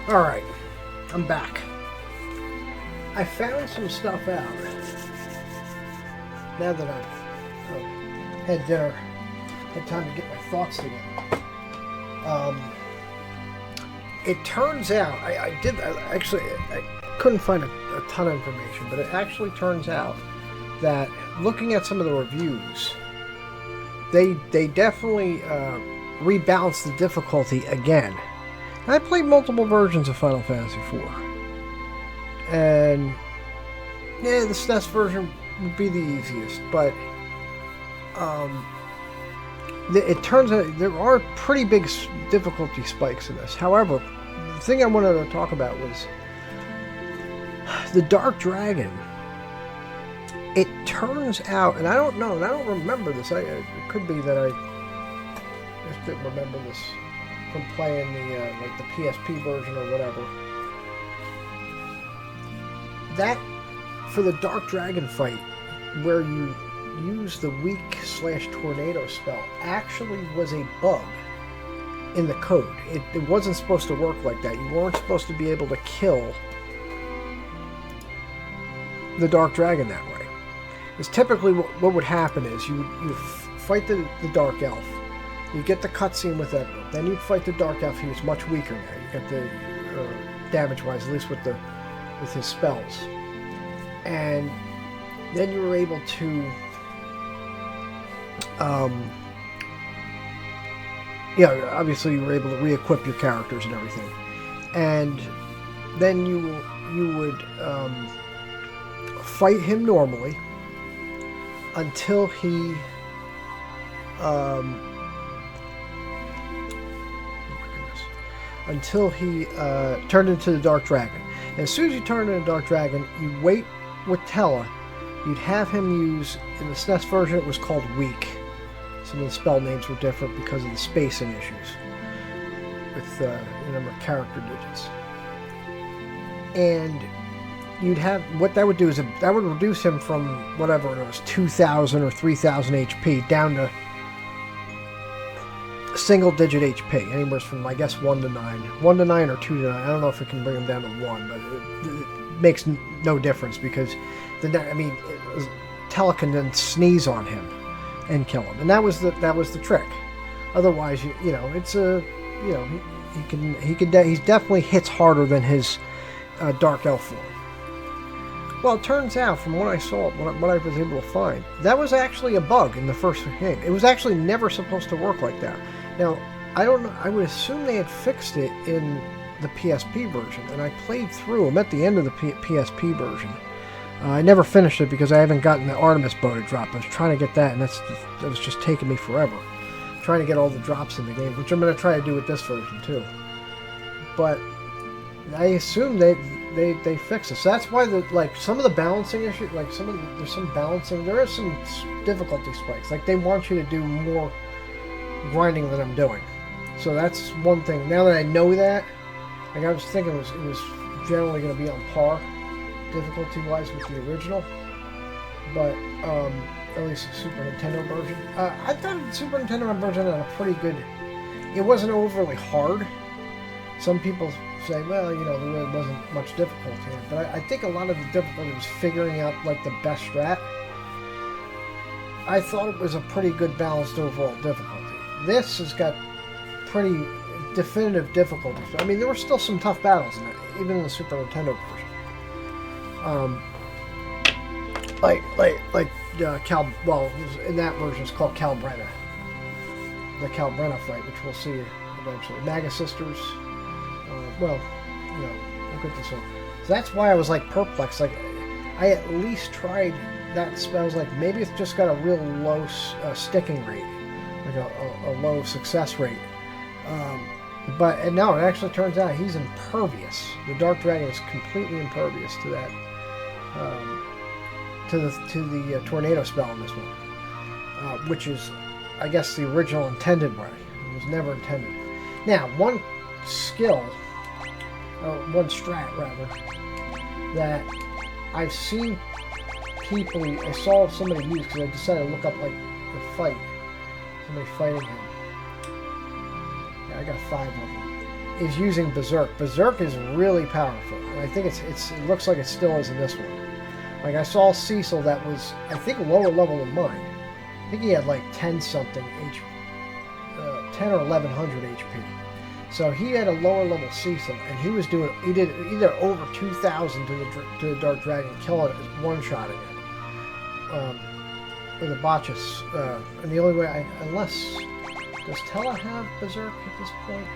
Alright, I'm back. I found some stuff out. Now that I've had dinner, had time to get my thoughts together. It turns out, I couldn't find a ton of information, but it actually turns out that looking at some of the reviews, they definitely rebalanced the difficulty again. I played multiple versions of Final Fantasy IV. And yeah, the SNES version would be the easiest, but it turns out there are pretty big difficulty spikes in this. However, the thing I wanted to talk about was the Dark Dragon. It turns out, and I don't know, and I don't remember this. It could be that I just didn't remember this from playing the like the PSP version or whatever. That for the Dark Dragon fight, where you use the weak/tornado spell, actually was a bug in the code. It wasn't supposed to work like that. You weren't supposed to be able to kill the Dark Dragon that way. Because typically what would happen is you fight the Dark Elf. You get the cutscene with that. Then you fight the Dark Elf. He was much weaker now. You get the damage-wise, at least with his spells. And then you were able to obviously you were able to re-equip your characters and everything. And then you would fight him normally until he turned into the Dark Dragon. And as soon as you turn into the Dark Dragon, you wait with Tella. You'd have him use, in the SNES version, it was called Weak. Some of the spell names were different because of the spacing issues with the number of character digits. And you'd have, what that would do is that would reduce him from whatever it was, 2,000 or 3,000 HP down to single-digit HP, anywhere from, I guess, 1 to 9. 1 to 9 or 2 to 9. I don't know if it can bring him down to 1, but it makes no difference because, Tella can then sneeze on him and kill him. And that was the trick. Otherwise, it's he definitely hits harder than his Dark Elf form. Well, it turns out, from what I saw, what I was able to find, that was actually a bug in the first game. It was actually never supposed to work like that. Now, I don't know, I would assume they had fixed it in the PSP version, and I played through. I'm at the end of the PSP version. I never finished it because I haven't gotten the Artemis bow to drop. I was trying to get that, and that was just taking me forever. Trying to get all the drops in the game, which I'm going to try to do with this version too. But I assume they fixed it. So that's why some of the balancing issues, there's some balancing. There is some difficulty spikes. Like they want you to do more grinding than I'm doing. So that's one thing. Now that I know that, like I was thinking it was generally going to be on par difficulty-wise with the original, but at least the Super Nintendo version. I thought the Super Nintendo version had a pretty good. It wasn't overly hard. Some people say, well, there really wasn't much difficulty in it, but I think a lot of the difficulty was figuring out like the best strat. I thought it was a pretty good balanced overall difficulty. This has got pretty definitive difficulties. I mean, there were still some tough battles in it, even in the Super Nintendo version. In that version it's called Calbrenna. The Calbrenna fight, which we'll see eventually. Maga Sisters. We'll get this one. So that's why I was perplexed. I at least tried that spell. I was like, maybe it's just got a real low sticking rate, like a low success rate. But no, it actually turns out he's impervious. The Dark Dragon is completely impervious to that, to the tornado spell in this one, which is, I guess, the original intended way. It was never intended. Now, one skill, or one strat rather, that I've seen people, I saw somebody use because I decided to look up the fight, somebody fighting him. Yeah, I got 5 of them. is using Berserk. Berserk is really powerful, and I think it looks like it still is in this one. Like I saw Cecil that was, I think, lower level than mine. I think he had like 10 something 10 or 1100 HP. So he had a lower level Cecil, and he did either over 2,000 to the Dark Dragon, killing it, one-shotting it. With a Botchus. And the only way does Tella have Berserk at this point?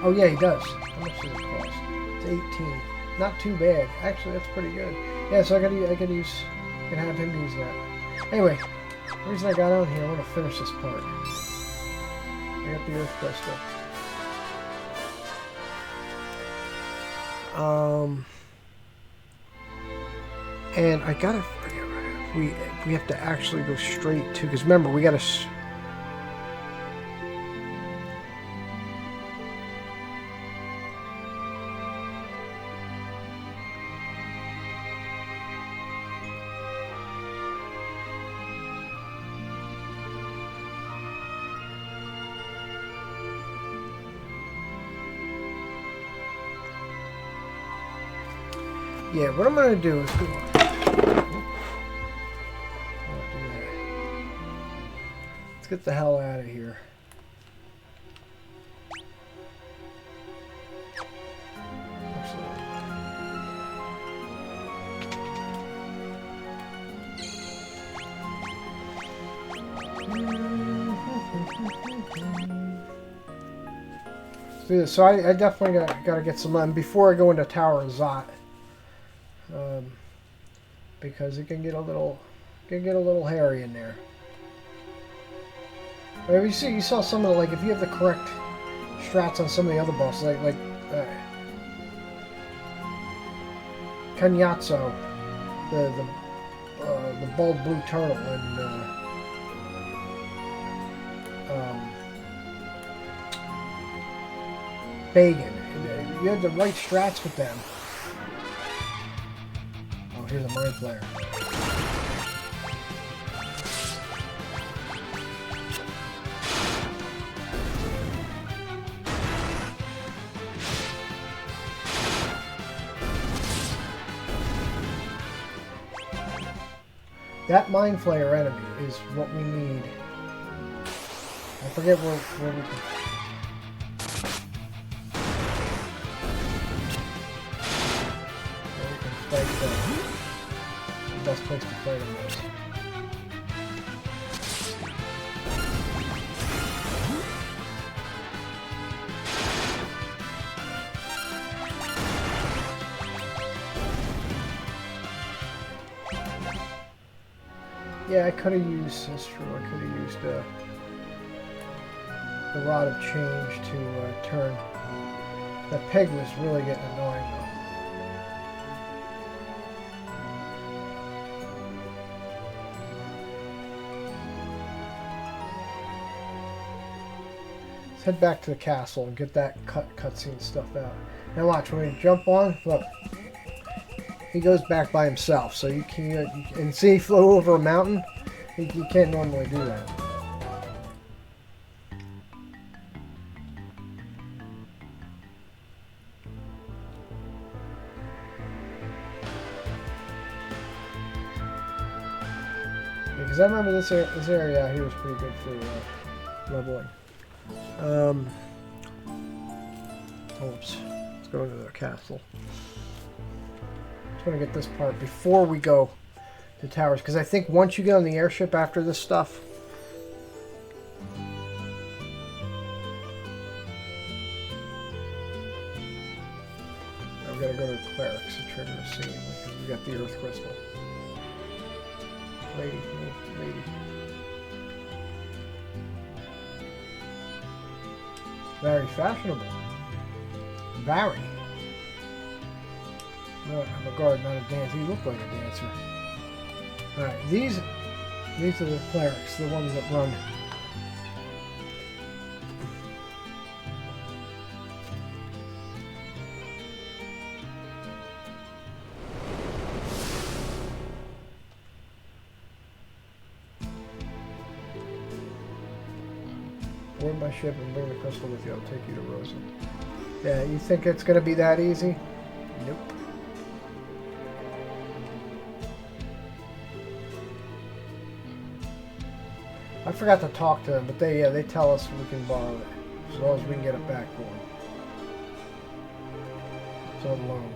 Oh yeah, he does. How much does it cost? It's 18. Not too bad. Actually, that's pretty good. Yeah, so I can have him use that. Anyway, the reason I got on here, I want to finish this part. I got the Earth Crystal. And I gotta, we have to actually go straight to, because remember, we gotta, yeah, what I'm gonna do is go. Let's get the hell out of here. Let's do this. So I definitely got to get some before I go into Tower of Zot. Because it can get a little hairy in there. But you saw some of the, like, if you have the correct strats on some of the other bosses, like Kanyatso, the bald blue turtle, and Bagan. You had the right strats with them. Here's a mind flare. That mind flayer enemy is what we need. I forget where we can. Where we can fight them. Best place to fight him is. Yeah, I could have used, that's true, I could have used the Rod of Change to turn. That peg was really getting annoying though. Head back to the castle and get that cutscene stuff out. Now watch, when we jump on, look. He goes back by himself, so you can't, and see he flew over a mountain? You can't normally do that. Because I remember this area out here was pretty good for leveling. Oops. Let's go into the castle. Just want to get this part before we go to towers, because I think once you get on the airship after this stuff, I've got to go to the clerics to trigger the scene because we got the Earth Crystal. Lady, move, lady. Very fashionable. Very. No, I'm a guard, not a dancer. You look like a dancer. Alright, these are the clerics, the ones that run. Board my ship and bring the crystal with you. I'll take you to Rosa. Yeah, you think it's going to be that easy? Nope. I forgot to talk to them, but they tell us we can borrow it as long as we can get it back for them. It's on loan.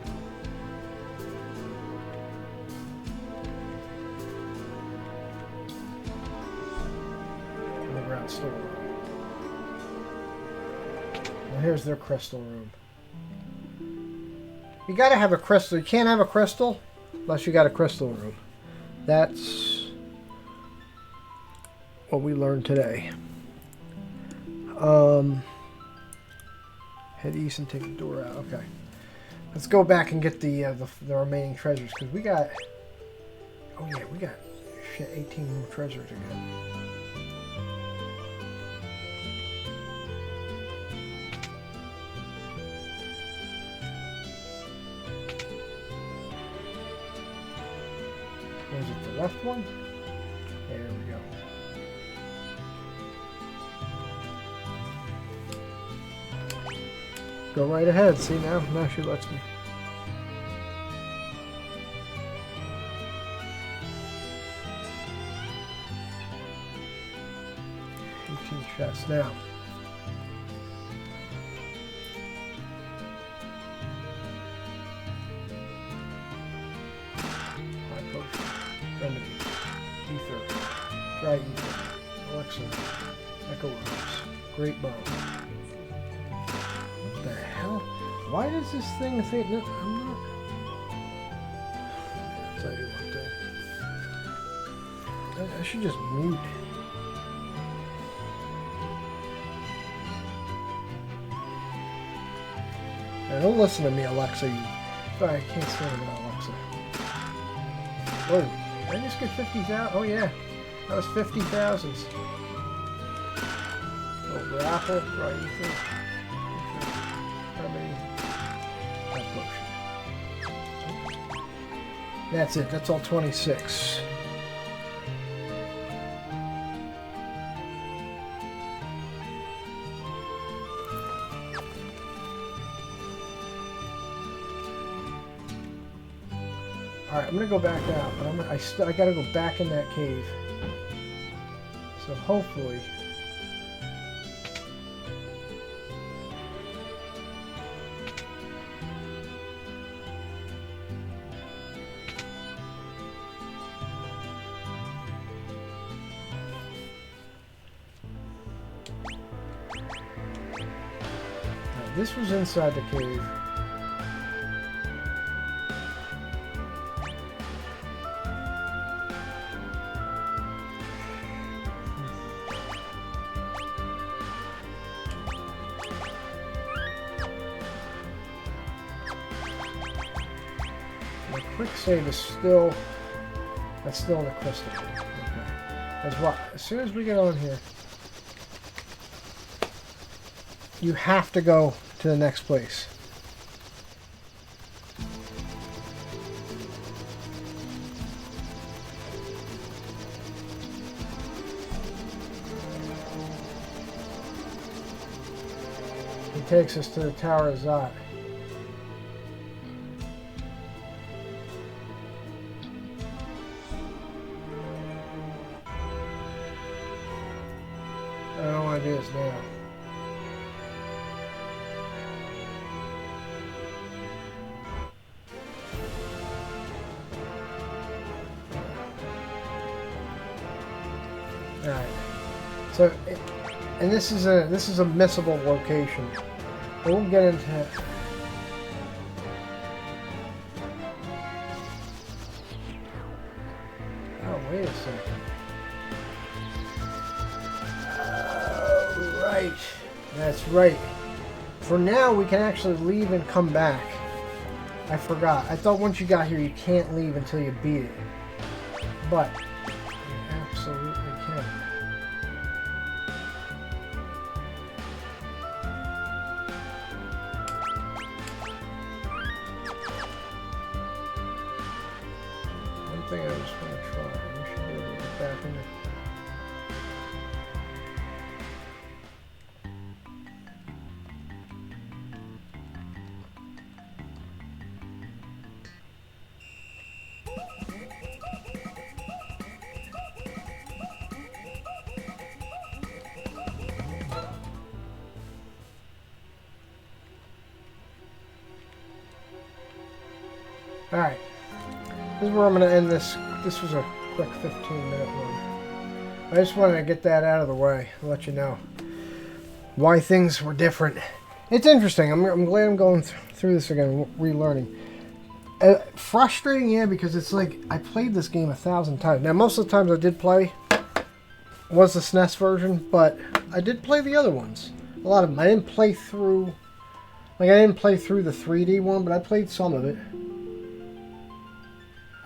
Underground store room. Well, here's their crystal room. You gotta have a crystal. You can't have a crystal unless you got a crystal room. That's what we learned today. Head east and take the door out. Okay. Let's go back and get the remaining treasures, because we got... Oh yeah, we got shit, 18 more treasures to get. Was it the left one? There we go. Go right ahead. See, now she lets me. 18 chests now. High potion, remedy, ether, dry ether, elixir, echo rose, great bow. What the hell? Why does this thing think that I'm not? I'll tell you one thing. I should just mute. Now, don't listen to me, Alexa. I can't stand about Alexa. Whoa, did I just get 50,000? Oh yeah, that was 50,000. Little grapple, dry ether. That's it. That's all 26. All right, I'm gonna go back out, but I gotta go back in that cave. So hopefully. This was inside the cave. My quick save is still... That's still in the crystal. Okay. As what? As soon as we get on here, you have to go to the next place. It takes us to the Tower of Zot. I don't know what it is now. Alright, so, and this is a missable location. I won't get into it. Oh, wait a second. Oh, right. That's right. For now, we can actually leave and come back. I forgot. I thought once you got here, you can't leave until you beat it. But absolutely can. One thing I just want to try. We should be able to get back in there. Alright. This is where I'm going to end this. This was a quick 15-minute one. I just wanted to get that out of the way and let you know why things were different. It's interesting. I'm glad I'm going through this again, relearning. Frustrating, yeah, because it's like I played this game 1,000 times. Now, most of the times I did play was the SNES version, but I did play the other ones. A lot of them. I didn't play through... Like, I didn't play through the 3D one, but I played some of it.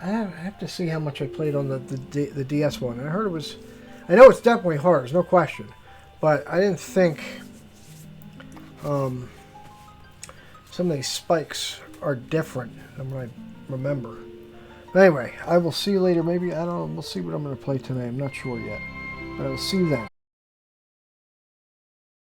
I have to see how much I played on the DS one. I heard it was... I know it's definitely hard, there's no question. But I didn't think... some of these spikes are different than what I remember. But anyway, I will see you later. Maybe, I don't know, we'll see what I'm going to play tonight. I'm not sure yet. But I will see you then.